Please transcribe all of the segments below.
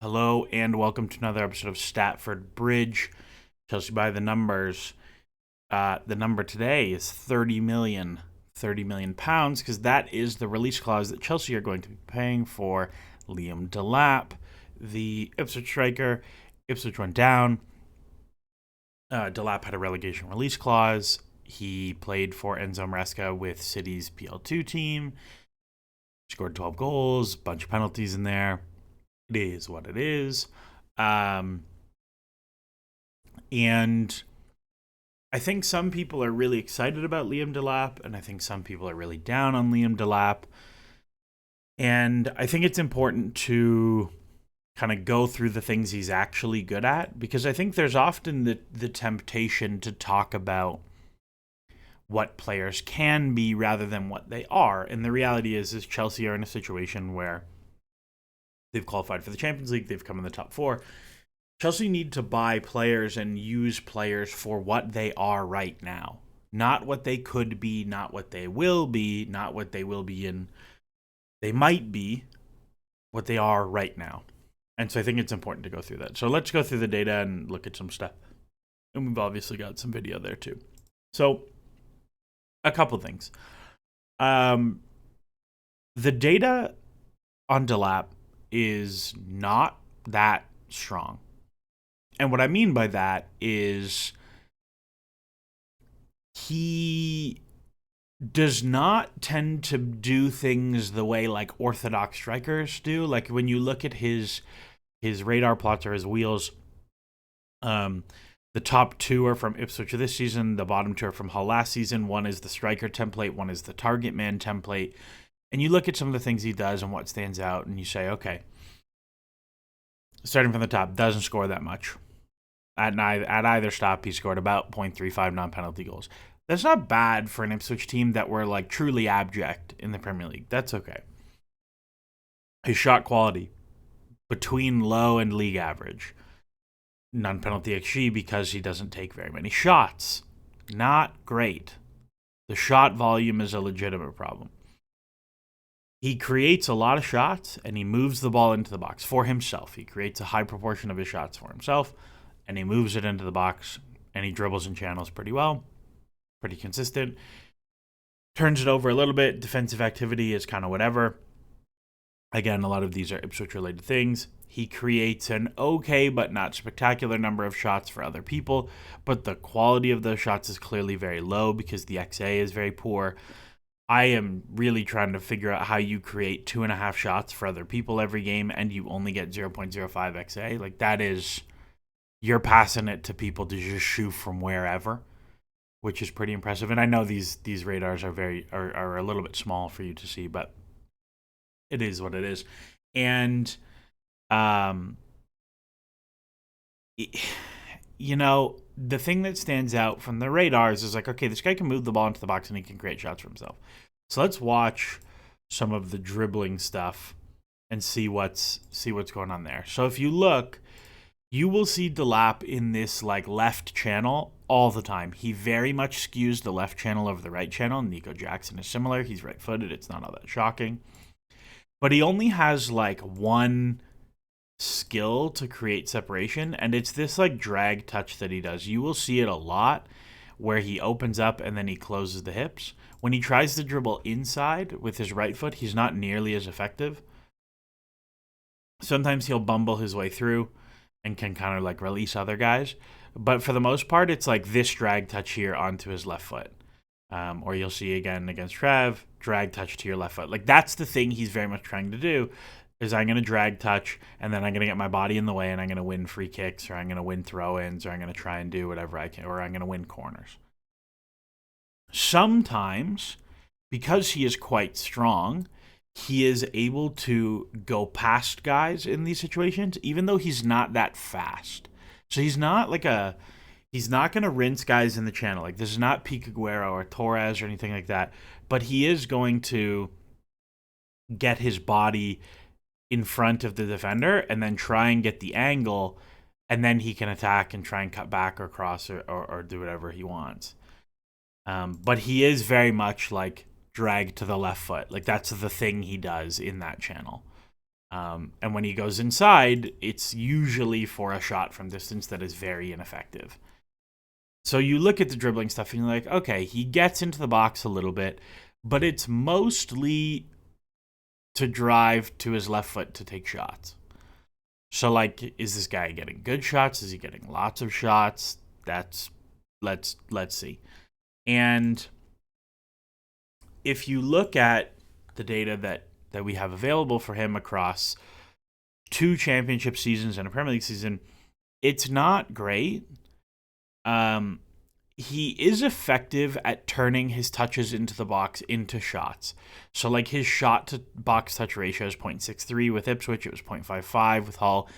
Hello and welcome to another episode of Statford Bridge. Chelsea by the numbers. The number today is 30 million. 30 million pounds, because that is the release clause that Chelsea are going to be paying for Liam Delap, the Ipswich striker. Ipswich went down. Delap had a relegation release clause. He played for Enzo Maresca with City's PL2 team. Scored 12 goals, bunch of penalties in there. It is what it is. And I think some people are really excited about Liam Delap, and I think some people are really down on Liam Delap. And I think it's important to kind of go through the things he's actually good at, because I think there's often the temptation to talk about what players can be rather than what they are. And the reality is Chelsea are in a situation where they've qualified for the Champions League. They've come in the top four. Chelsea need to buy players and use players for what they are right now. Not what they could be, not what they will be, not what they will be in. They might be what they are right now. And so I think it's important to go through that. So let's go through the data and look at some stuff. And we've obviously got some video there too. So a couple things. The data on Delap is not that strong. And what I mean by that is he does not tend to do things the way like orthodox strikers do. Like when you look at his radar plots or his wheels, the top two are from Ipswich this season. The bottom two are from Hull last season. One is the striker template. One is the target man template. And you look at some of the things he does and what stands out, and you say, okay, starting from the top, doesn't score that much. At either stop, he scored about 0.35 non-penalty goals. That's not bad for an Ipswich team that were like truly abject in the Premier League. That's okay. His shot quality, between low and league average. Non-penalty XG because he doesn't take very many shots. Not great. The shot volume is a legitimate problem. He creates a lot of shots, and he moves the ball into the box for himself. He creates a high proportion of his shots for himself, and he moves it into the box, and he dribbles and channels pretty well, pretty consistent. Turns it over a little bit. Defensive activity is kind of whatever. Again, a lot of these are Ipswich-related things. He creates an okay but not spectacular number of shots for other people, but the quality of those shots is clearly very low because the XA is very poor. I am really trying to figure out how you create 2.5 shots for other people every game and you only get 0.05 XA. Like, that is, you're passing it to people to just shoot from wherever, which is pretty impressive. And I know these radars are a little bit small for you to see, but it is what it is. And you know, the thing that stands out from the radars is like, okay, this guy can move the ball into the box and he can create shots for himself. So let's watch some of the dribbling stuff and see what's going on there. So if you look, you will see Delap in this like left channel all the time. He very much skews the left channel over the right channel. Nico Jackson is similar. He's right-footed. It's not all that shocking. But he only has like one skill to create separation, and it's this like drag touch that he does. You will see it a lot where he opens up and then he closes the hips. When he tries to dribble inside with his right foot, he's not nearly as effective. Sometimes he'll bumble his way through and can kind of like release other guys, but for the most part it's like this drag touch here onto his left foot. Or you'll see again against Trev, drag touch to your left foot. Like, that's the thing he's very much trying to do, is I'm going to drag touch, and then I'm going to get my body in the way, and I'm going to win free kicks, or I'm going to win throw-ins, or I'm going to try and do whatever I can, or I'm going to win corners. Sometimes, because he is quite strong, he is able to go past guys in these situations, even though he's not that fast. So he's not like he's not going to rinse guys in the channel. Like, this is not Pique Aguero or Torres or anything like that. But he is going to get his body in front of the defender and then try and get the angle, and then he can attack and try and cut back or cross or do whatever he wants. But he is very much like drag to the left foot. Like, that's the thing he does in that channel. And when he goes inside, it's usually for a shot from distance that is very ineffective. So you look at the dribbling stuff and you're like, okay, he gets into the box a little bit, but it's mostly to drive to his left foot to take shots. So like, is this guy getting good shots? Is he getting lots of shots? Let's see. And if you look at the data that we have available for him across 2 championship seasons and a Premier League season, it's not great. He is effective at turning his touches into the box into shots. So like his shot to box touch ratio is 0.63 with Ipswich, it was 0.55 with Hull.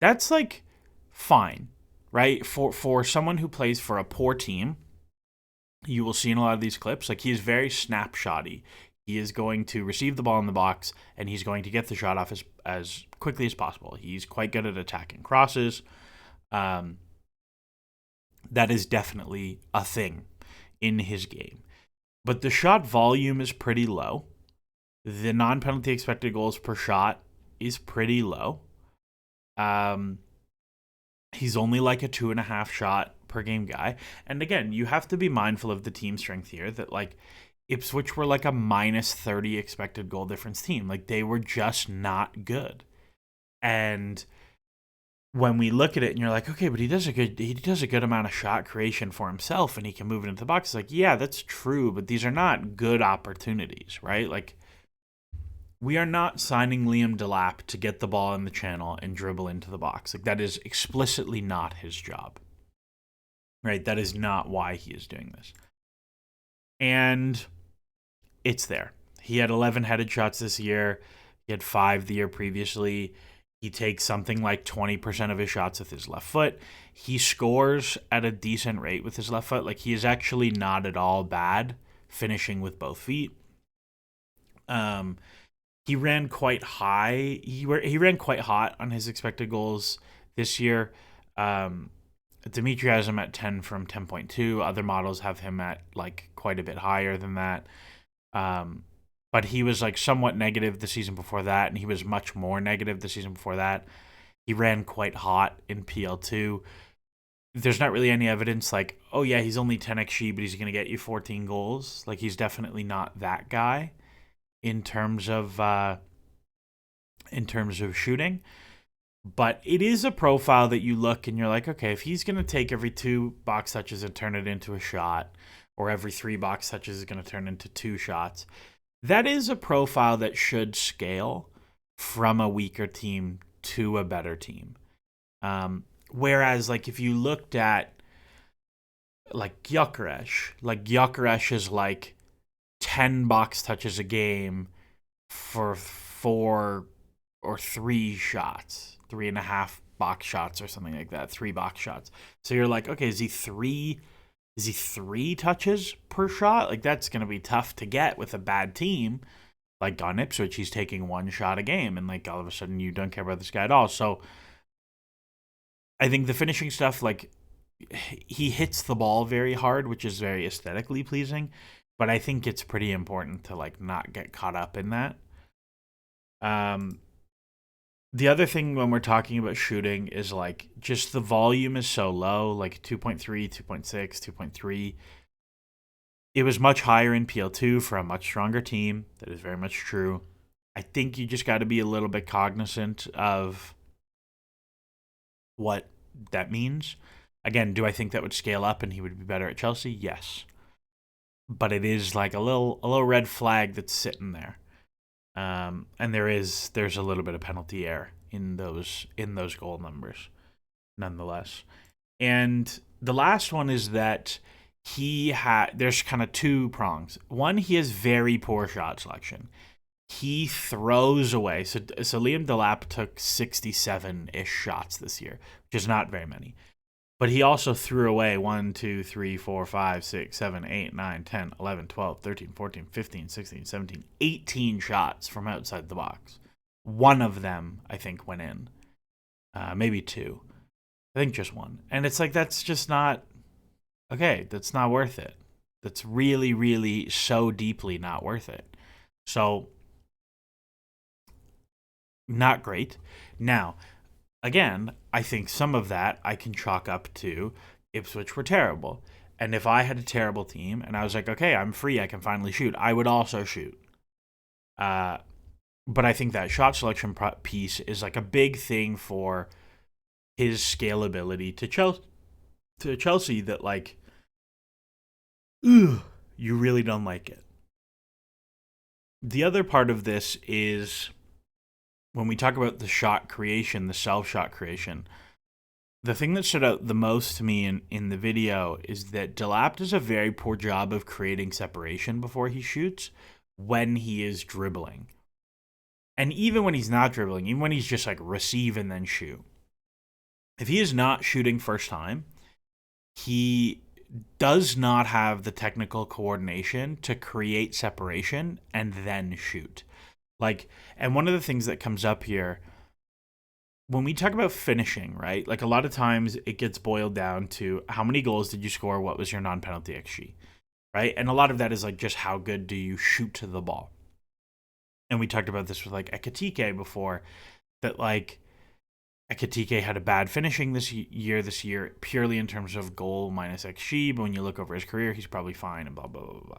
That's like fine, right? For someone who plays for a poor team, you will see in a lot of these clips, like he is very snapshotty. He is going to receive the ball in the box and he's going to get the shot off as quickly as possible. He's quite good at attacking crosses. That is definitely a thing in his game. But the shot volume is pretty low. The non-penalty expected goals per shot is pretty low. He's only like a 2.5 shot per game guy. And again, you have to be mindful of the team strength here, that like Ipswich were like a minus 30 expected goal difference team. Like they were just not good. And when we look at it and you're like, okay, but he does a good amount of shot creation for himself and he can move it into the box. It's like, yeah, that's true, but these are not good opportunities, right? Like, we are not signing Liam Delap to get the ball in the channel and dribble into the box. Like, that is explicitly not his job, right? That is not why he is doing this. And it's there. He had 11 headed shots this year. He had 5 the year previously. He takes something like 20% of his shots with his left foot. He scores at a decent rate with his left foot. Like, he is actually not at all bad finishing with both feet. He ran quite high. He ran quite hot on his expected goals this year. Dimitri has him at 10 from 10.2. Other models have him at like quite a bit higher than that. But he was like somewhat negative the season before that, and he was much more negative the season before that. He ran quite hot in PL2. There's not really any evidence like, oh yeah, he's only 10 XG, but he's going to get you 14 goals. Like, he's definitely not that guy in terms of shooting. But it is a profile that you look and you're like, okay, if he's going to take every 2 box touches and turn it into a shot, or every 3 box touches is going to turn into 2 shots, that is a profile that should scale from a weaker team to a better team. Whereas, like, if you looked at, like, Gyökeres is, like, 10 box touches a game for 4 or 3 shots, 3.5 box shots or something like that, 3 box shots. So you're like, okay, is he 3 touches per shot? Like, that's going to be tough to get with a bad team. Like on Ipswich, he's taking 1 shot a game, and like all of a sudden you don't care about this guy at all. So I think the finishing stuff, like, he hits the ball very hard, which is very aesthetically pleasing, but I think it's pretty important to like not get caught up in that. The other thing when we're talking about shooting is like just the volume is so low, like 2.3, 2.6, 2.3. It was much higher in PL2 for a much stronger team. That is very much true. I think you just got to be a little bit cognizant of what that means. Again, do I think that would scale up and he would be better at Chelsea? Yes. But it is like a little red flag that's sitting there. And there's a little bit of penalty error in those goal numbers, nonetheless. And the last one is that there's kind of 2 prongs. One, he has very poor shot selection. He throws away. So Liam Delap took 67-ish shots this year, which is not very many. But he also threw away 1, 2, 3, 4, 5, 6, 7, 8, 9, 10, 11, 12, 13, 14, 15, 16, 17, 18 shots from outside the box. 1 of them, I think, went in. Maybe 2. I think just 1. And it's like, that's just not... Okay, that's not worth it. That's really, really so deeply not worth it. So Not great. Now, again, I think some of that I can chalk up to Ipswich were terrible. And if I had a terrible team and I was like, okay, I'm free, I can finally shoot, I would also shoot. Uh, but I think that shot selection piece is like a big thing for his scalability to Chelsea that like, ugh, you really don't like it. The other part of this is when we talk about the shot creation, the self shot creation. The thing that stood out the most to me in the video is that Delap does a very poor job of creating separation before he shoots when he is dribbling. And even when he's not dribbling, even when he's just like receive and then shoot. If he is not shooting first time, he does not have the technical coordination to create separation and then shoot. Like, and one of the things that comes up here when we talk about finishing, right? Like a lot of times it gets boiled down to how many goals did you score? What was your non-penalty XG, right? And a lot of that is like just how good do you shoot to the ball. And we talked about this with like Ekatike before, that like Ekatike had a bad finishing this year purely in terms of goal minus XG. But when you look over his career, he's probably fine and blah, blah, blah, blah.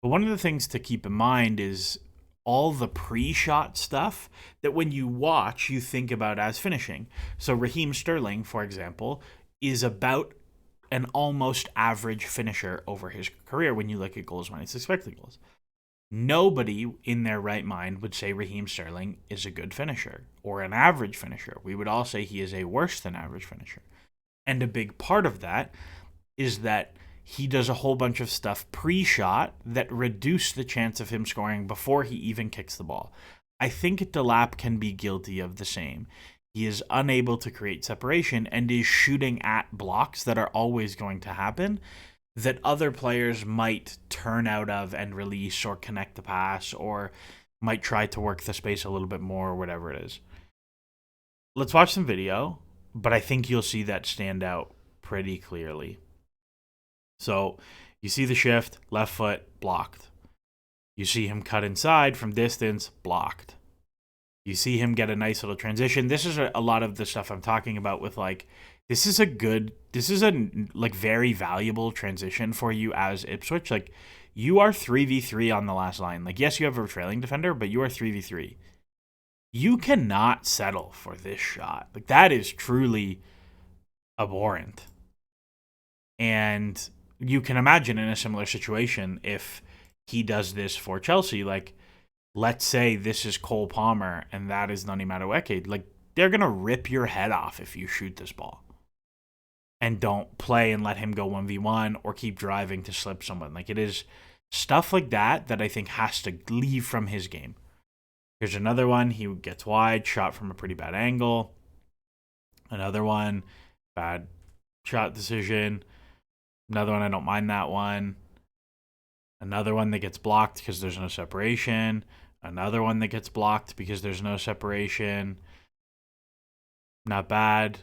But one of the things to keep in mind is all the pre-shot stuff that when you watch, you think about as finishing. So Raheem Sterling, for example, is about an almost average finisher over his career when you look at goals minus expected goals. Nobody in their right mind would say Raheem Sterling is a good finisher or an average finisher. We would all say he is a worse than average finisher. And a big part of that is that he does a whole bunch of stuff pre-shot that reduce the chance of him scoring before he even kicks the ball. I think Delap can be guilty of the same. He is unable to create separation and is shooting at blocks that are always going to happen that other players might turn out of and release or connect the pass or might try to work the space a little bit more or whatever it is. Let's watch some video, but I think you'll see that stand out pretty clearly. So you see the shift, left foot, blocked. You see him cut inside from distance, blocked. You see him get a nice little transition. This is a lot of the stuff I'm talking about with like, this is a like very valuable transition for you as Ipswich. Like you are 3v3 on the last line. Like yes, you have a trailing defender, but you are 3v3. You cannot settle for this shot. Like that is truly abhorrent. And you can imagine in a similar situation if he does this for Chelsea, like let's say this is Cole Palmer and that is Nani Madueke, like they're going to rip your head off if you shoot this ball and don't play and let him go 1v1 or keep driving to slip someone. Like it is stuff like that that I think has to leave from his game. Here's another one. He gets wide, shot from a pretty bad angle. Another one, bad shot decision. Another one, I don't mind that one. Another one that gets blocked because there's no separation. Another one that gets blocked because there's no separation. Not bad.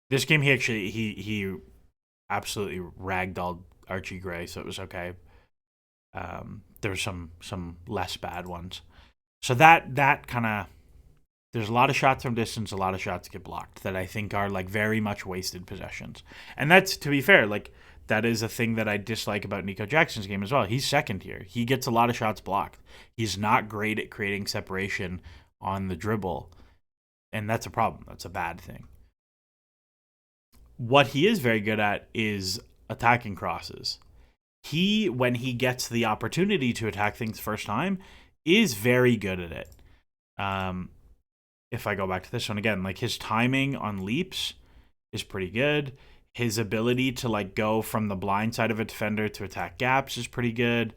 This game, he absolutely ragdolled Archie Gray, so it was okay. There were some less bad ones. So that kind of, there's a lot of shots from distance, a lot of shots get blocked that I think are like very much wasted possessions. And that's, to be fair, like that is a thing that I dislike about Nico Jackson's game as well. He's second here. He gets a lot of shots blocked. He's not great at creating separation on the dribble. And that's a problem. That's a bad thing. What he is very good at is attacking crosses. He, when he gets the opportunity to attack things first time, is very good at it. If I go back to this one again, like his timing on leaps is pretty good. His ability to like go from the blind side of a defender to attack gaps is pretty good.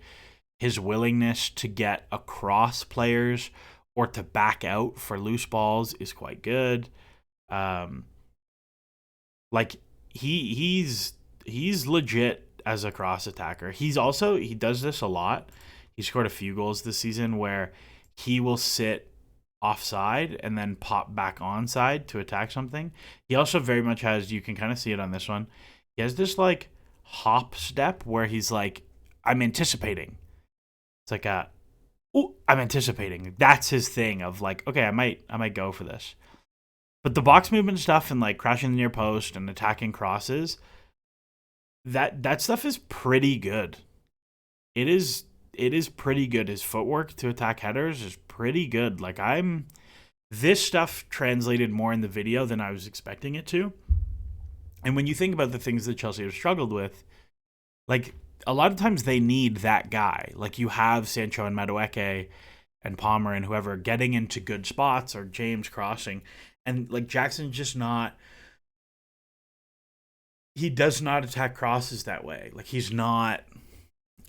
His willingness to get across players or to back out for loose balls is quite good. Like he's legit as a cross attacker. He does this a lot. He scored a few goals this season where he will sit offside and then pop back onside to attack something. He also very much has, you can kind of see it on this one, he has this like hop step where he's like, I'm anticipating. It's like Ooh, I'm anticipating. That's his thing of like, okay, I might go for this. But the box movement stuff and like crashing the near post and attacking crosses, that stuff is pretty good. It is pretty good. His footwork to attack headers is pretty good. Like I'm this stuff translated more in the video than I was expecting it to. And when you think about the things that Chelsea have struggled with, like a lot of times they need that guy. Like you have Sancho and Madueke and Palmer and whoever getting into good spots or James crossing. And like Jackson's just not he does not attack crosses that way. Like he's not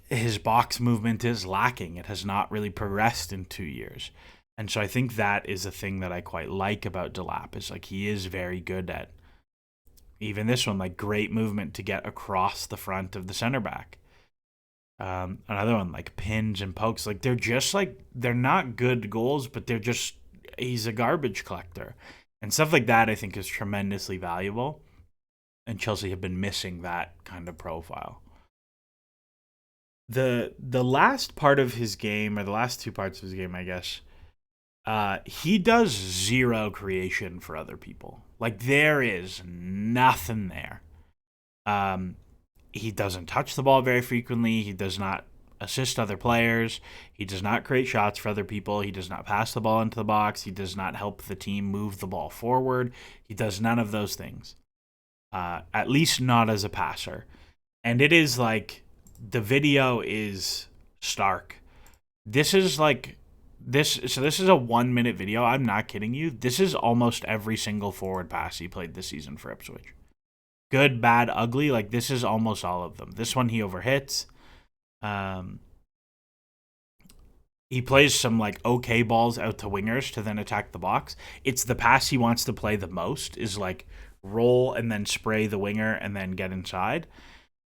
his box movement is lacking. It has not really progressed in 2 years. And so I think that is a thing that I quite like about Delap is like he is very good at even this one, like great movement to get across the front of the center back. Another one like pins and pokes, like they're just like they're not good goals, but they're just he's a garbage collector and stuff like that. I think is tremendously valuable, and Chelsea have been missing that kind of profile. The last part of his game, or the last two parts of his game, I guess, he does zero creation for other people. Like there is nothing there. Um, he doesn't touch the ball very frequently. He does not assist other players. He does not create shots for other people. He does not pass the ball into the box. He does not help the team move the ball forward. He does none of those things. At least not as a passer. And it is like the video is stark. This is like this so this is a 1 minute video. I'm not kidding you. This is almost every single forward pass he played this season for Ipswich. Good, bad, ugly. Like this is almost all of them. This one he overhits. Um, he plays some like okay balls out to wingers to then attack the box. It's the pass he wants to play the most is like roll and then spray the winger and then get inside.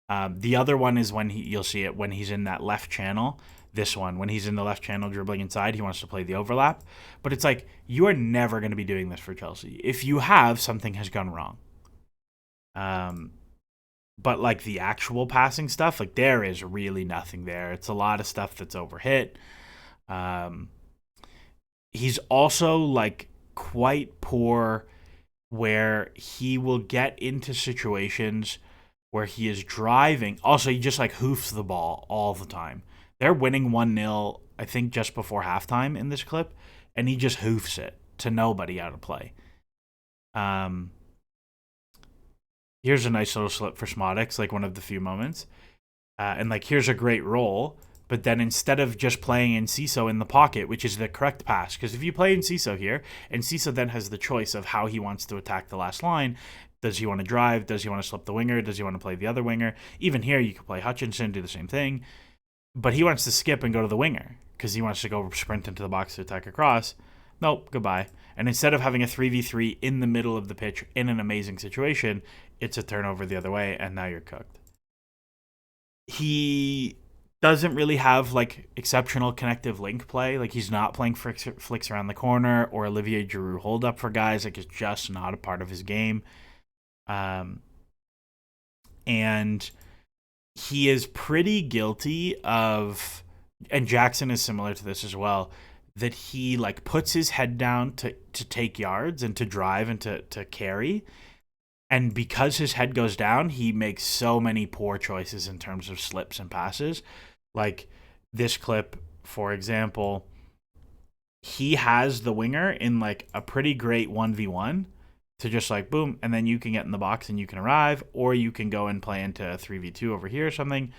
The other one is when you'll see it when he's in that left channel. This one, when he's in the left channel dribbling inside, he wants to play the overlap. But it's like, you are never going to be doing this for Chelsea. If you have, something has gone wrong. But like the actual passing stuff, like there is really nothing there. It's a lot of stuff that's overhit. Um, he's also like quite poor where he will get into situations where he is driving. Also, he just like hoofs the ball all the time. They're winning 1-0, I think, just before halftime in this clip, and he just hoofs it to nobody out of play. Here's a nice little slip for Smodix, like one of the few moments. And like here's a great roll, but then instead of just playing Enciso in the pocket, which is the correct pass, because if you play Enciso here, Enciso then has the choice of how he wants to attack the last line. Does he want to drive? Does he want to slip the winger? Does he want to play the other winger? Even here, you could play Hutchinson, do the same thing. But he wants to skip and go to the winger because he wants to go sprint into the box to attack across. Nope, goodbye. And instead of having a 3v3 in the middle of the pitch in an amazing situation, it's a turnover the other way, and now you're cooked. He doesn't really have like exceptional connective link play. Like he's not playing flicks around the corner or Olivier Giroud hold up for guys. Like it's just not a part of his game. And he is pretty guilty of, and Jackson is similar to this as well, that he like puts his head down to take yards and to drive and to carry. And because his head goes down, he makes so many poor choices in terms of slips and passes. Like this clip, for example, he has the winger in like a pretty great 1v1 to just like boom, and then you can get in the box and you can arrive, or you can go and play into a 3v2 over here or something.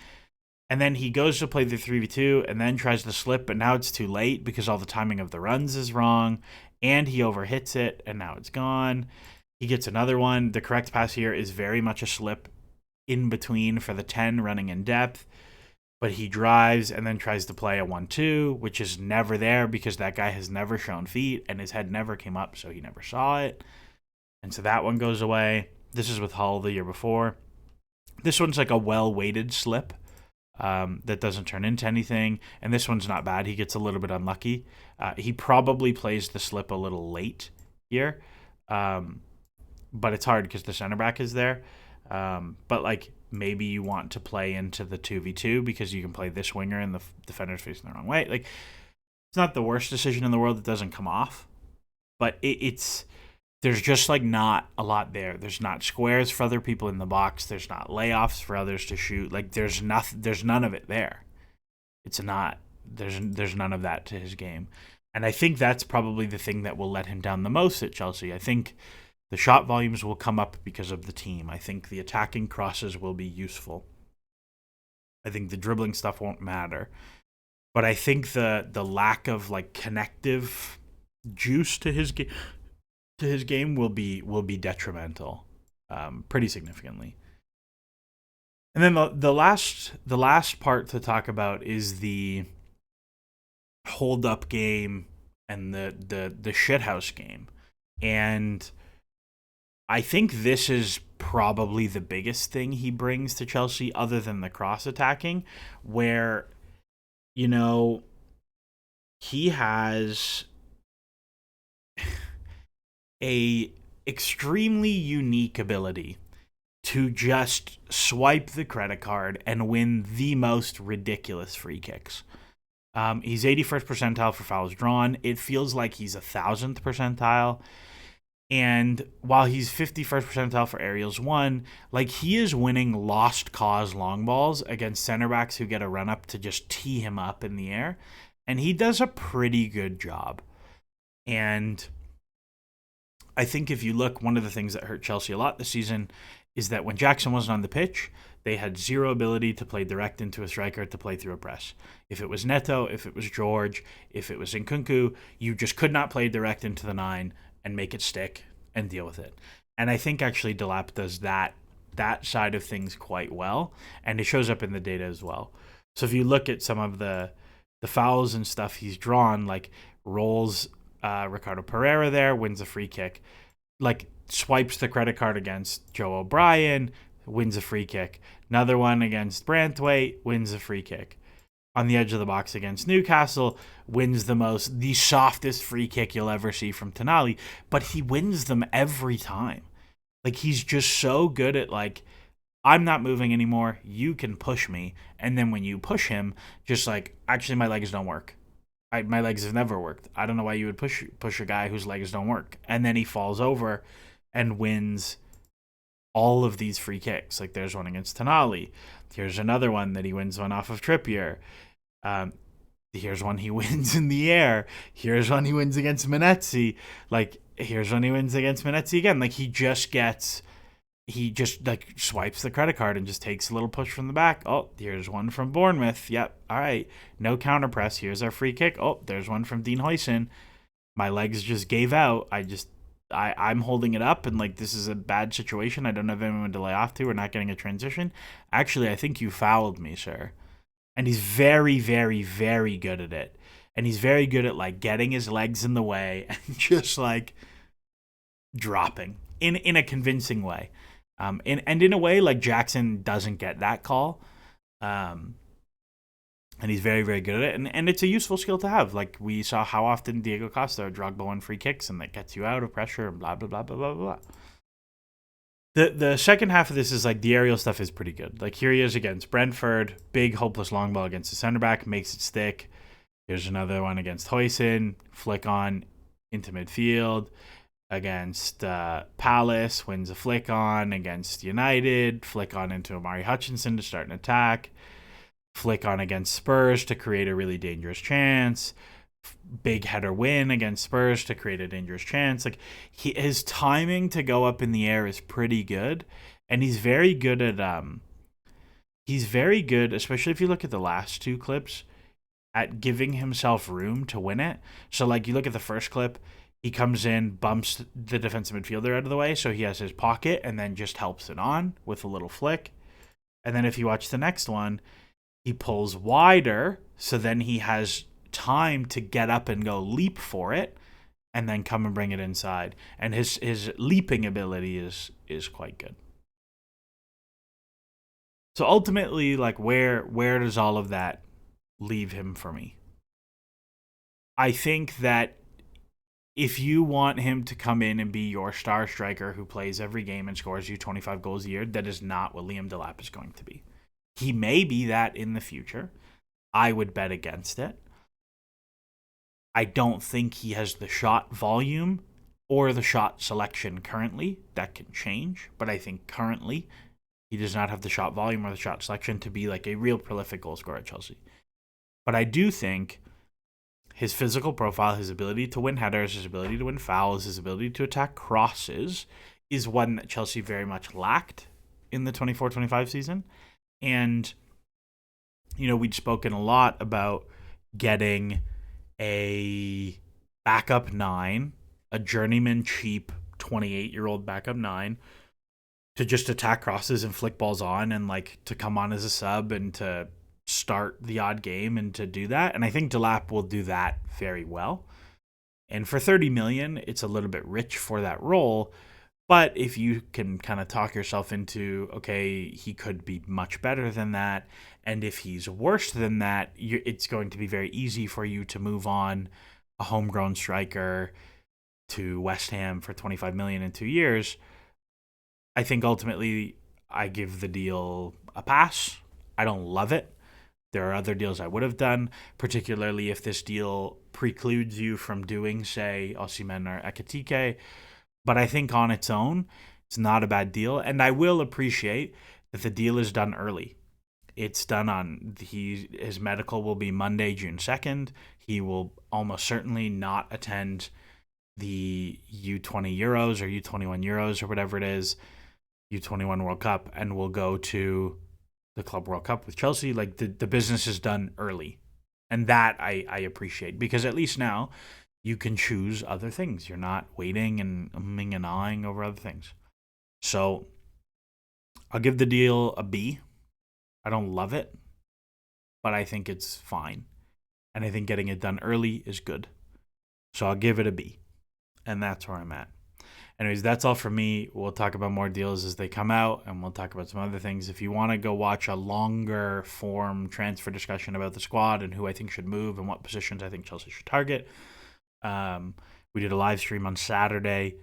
And then he goes to play the 3v2 and then tries to slip, but now it's too late because all the timing of the runs is wrong, and he overhits it, and now it's gone. He gets another one. The correct pass here is very much a slip in between for the 10 running in depth, but he drives and then tries to play a 1-2, which is never there because that guy has never shown feet and his head never came up, so he never saw it. And so that one goes away. This is with Hull the year before. This one's like a well-weighted slip that doesn't turn into anything. And this one's not bad. He gets a little bit unlucky. He probably plays the slip a little late here. But it's hard because the center back is there. But like maybe you want to play into the 2v2 because you can play this winger and the defender's facing the wrong way. Like It's not the worst decision in the world. It doesn't come off, but it's there's just like not a lot there. There's not squares for other people in the box. There's not layoffs for others to shoot. Like there's nothing. There's none of it there. It's not. There's none of that to his game, and I think that's probably the thing that will let him down the most at Chelsea. I think the shot volumes will come up because of the team. I think the attacking crosses will be useful. I think the dribbling stuff won't matter, but I think the lack of like connective juice to his game will be detrimental, pretty significantly. And then the last part to talk about is the hold up game and the shithouse game, and I think this is probably the biggest thing he brings to Chelsea, other than the cross attacking, where you know he has a extremely unique ability to just swipe the credit card and win the most ridiculous free kicks. He's 81st percentile for fouls drawn. It feels like he's 1,000th percentile. And while he's 51st percentile for aerials won, like he is winning lost cause long balls against center backs who get a run up to just tee him up in the air. And he does a pretty good job. And I think if you look, one of the things that hurt Chelsea a lot this season is that when Jackson wasn't on the pitch, they had zero ability to play direct into a striker to play through a press. If it was Neto, if it was George, if it was Nkunku, you just could not play direct into the 9 and make it stick and deal with it. And I think actually Delap does that side of things quite well, and it shows up in the data as well. So if you look at some of the fouls and stuff he's drawn, like rolls Ricardo Pereira there, wins a free kick, like swipes the credit card against Joe O'Brien, wins a free kick. Another one against Branthwaite, wins a free kick. On the edge of the box against Newcastle, wins the softest free kick you'll ever see from Tonali, but he wins them every time. Like he's just so good at like, I'm not moving anymore, you can push me, and then when you push him, just like, actually my legs don't work. My legs have never worked. I don't know why you would push a guy whose legs don't work. And then he falls over and wins all of these free kicks. Like there's one against Tonali. Here's another one that he wins one off of Trippier. Here's one he wins in the air. Here's one he wins against Menetzi. Like here's one he wins against Menetzi again. Like he just like swipes the credit card and just takes a little push from the back. Oh, here's one from Bournemouth. Yep. All right. No counter press. Here's our free kick. Oh, there's one from Dean Huijsen. My legs just gave out. I'm holding it up, and like this is a bad situation. I don't have anyone to lay off to. We're not getting a transition. Actually, I think you fouled me, sir. And he's very, very, very good at it. And he's very good at like getting his legs in the way and just like dropping in a convincing way. And in a way, like Jackson doesn't get that call. And he's very, very good at it. And it's a useful skill to have. Like we saw how often Diego Costa or Drogba won free kicks, and that gets you out of pressure and blah, blah, blah, blah, blah, blah. The second half of this is like the aerial stuff is pretty good. Like here he is against Brentford, big hopeless long ball against the center back, makes it stick. Here's another one against Huijsen, flick on into midfield. Against Palace, wins a flick on. Against United, flick on into Amari Hutchinson to start an attack. Flick on against Spurs to create a really dangerous chance. Big header win against Spurs to create a dangerous chance. Like his timing to go up in the air is pretty good, and he's very good at especially if you look at the last two clips, at giving himself room to win it. So like you look at the first clip, he comes in, bumps the defensive midfielder out of the way, so he has his pocket, and then just helps it on with a little flick. And then if you watch the next one, he pulls wider, so then he has time to get up and go leap for it, and then come and bring it inside. And his leaping ability is quite good. So ultimately, like where does all of that leave him for me? I think that if you want him to come in and be your star striker who plays every game and scores you 25 goals a year, that is not what Liam Delap is going to be. He may be that in the future. I would bet against it. I don't think he has the shot volume or the shot selection currently. That can change, but I think currently he does not have the shot volume or the shot selection to be like a real prolific goal scorer at Chelsea. But I do think his physical profile, his ability to win headers, his ability to win fouls, his ability to attack crosses is one that Chelsea very much lacked in the 24-25 season. And, we'd spoken a lot about getting a backup nine, a journeyman cheap 28-year-old backup nine to just attack crosses and flick balls on and like to come on as a sub and to start the odd game and to do that. And I think Delap will do that very well. And for 30 million, it's a little bit rich for that role. But if you can kind of talk yourself into, okay, he could be much better than that. And if he's worse than that, it's going to be very easy for you to move on a homegrown striker to West Ham for 25 million in 2 years. I think ultimately I give the deal a pass. I don't love it. There are other deals I would have done, particularly if this deal precludes you from doing, say, Osimhen or Ekitike. But I think on its own, it's not a bad deal. And I will appreciate that the deal is done early. It's done on his medical will be Monday, June 2nd. He will almost certainly not attend the U20 Euros or U21 Euros or whatever it is, U21 World Cup, and will go to the Club World Cup with Chelsea. Like the business is done early. And that I appreciate, because at least now you can choose other things. You're not waiting and umming and ahhing over other things. So I'll give the deal a B. I don't love it, but I think it's fine. And I think getting it done early is good. So I'll give it a B. And that's where I'm at. Anyways, that's all for me. We'll talk about more deals as they come out, and we'll talk about some other things. If you want to go watch a longer form transfer discussion about the squad and who I think should move and what positions I think Chelsea should target, we did a live stream on Saturday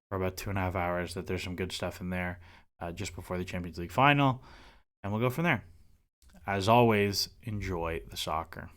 for about 2.5 hours. That there's some good stuff in there just before the Champions League final, and we'll go from there. As always, enjoy the soccer.